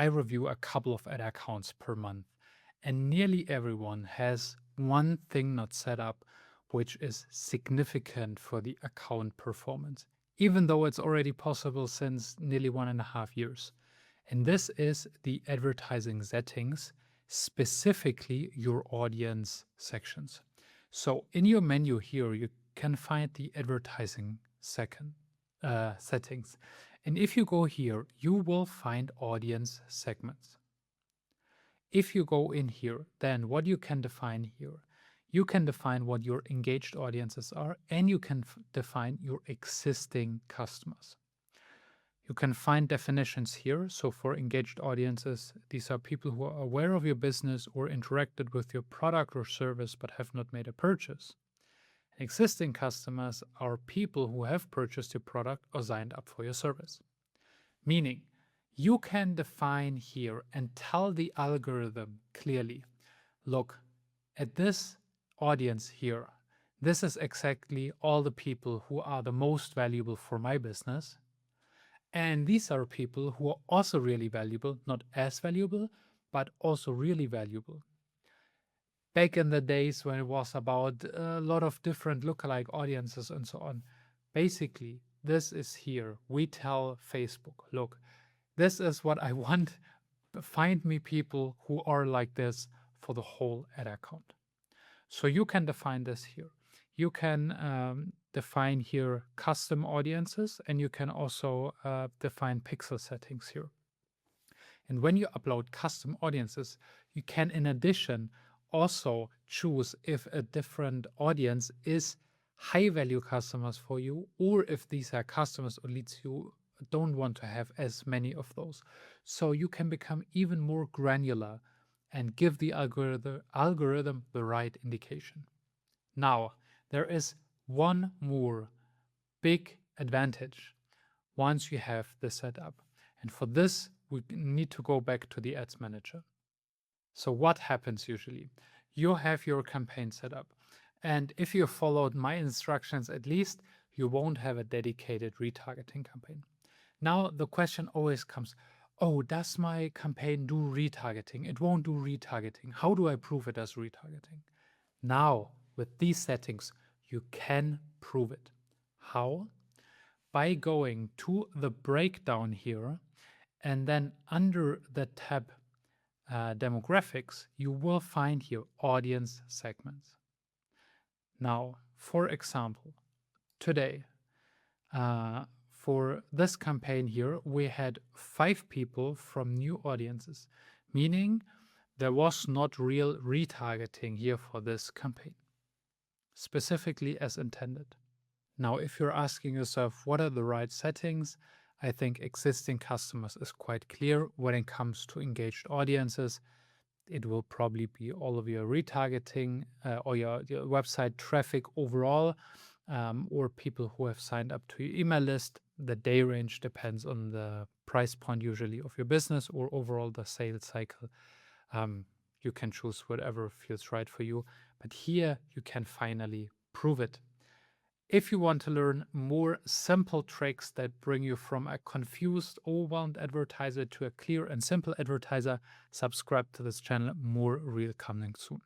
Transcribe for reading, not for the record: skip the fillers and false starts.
I review a couple of ad accounts per month, and nearly everyone has one thing not set up, which is significant for the account performance, even though it's already possible since nearly 1.5 years. And this is the advertising settings, specifically your audience sections. So in your menu here, you can find the advertising settings. And if you go here, you will find audience segments. If you go in here, then what you can define here, you can define what your engaged audiences are, and you can define your existing customers. You can find definitions here. So for engaged audiences, these are people who are aware of your business or interacted with your product or service but have not made a purchase. Existing customers are people who have purchased your product or signed up for your service. Meaning, you can define here and tell the algorithm clearly, look, at this audience here, this is exactly all the people who are the most valuable for my business. And these are people who are also really valuable, not as valuable, but also really valuable. Back in the days when it was about a lot of different lookalike audiences and so on, basically, this is here. We tell Facebook, look, this is what I want. Find me people who are like this for the whole ad account. So you can define this here. You can define here custom audiences, and you can also define pixel settings here. And when you upload custom audiences, you can, in addition, also choose if a different audience is high-value customers for you, or if these are customers or leads you don't want to have as many of those. So you can become even more granular and give the algorithm the right indication. Now, there is one more big advantage once you have this set up. And for this, we need to go back to the Ads Manager. So what happens usually? You have your campaign set up. And if you followed my instructions at least, you won't have a dedicated retargeting campaign. Now, the question always comes, oh, does my campaign do retargeting? It won't do retargeting. How do I prove it does retargeting? Now, with these settings, you can prove it. How? By going to the breakdown here, and then under the tab demographics, you will find here audience segments. Now, for example, today, for this campaign here, we had 5 people from new audiences, meaning there was not real retargeting here for this campaign, specifically as intended. Now, if you're asking yourself, what are the right settings? I think existing customers is quite clear. When it comes to engaged audiences, it will probably be all of your retargeting or your website traffic overall, or people who have signed up to your email list. The day range depends on the price point usually of your business or overall the sales cycle. You can choose whatever feels right for you, but here you can finally prove it. If you want to learn more simple tricks that bring you from a confused, overwhelmed advertiser to a clear and simple advertiser, subscribe to this channel. More real coming soon.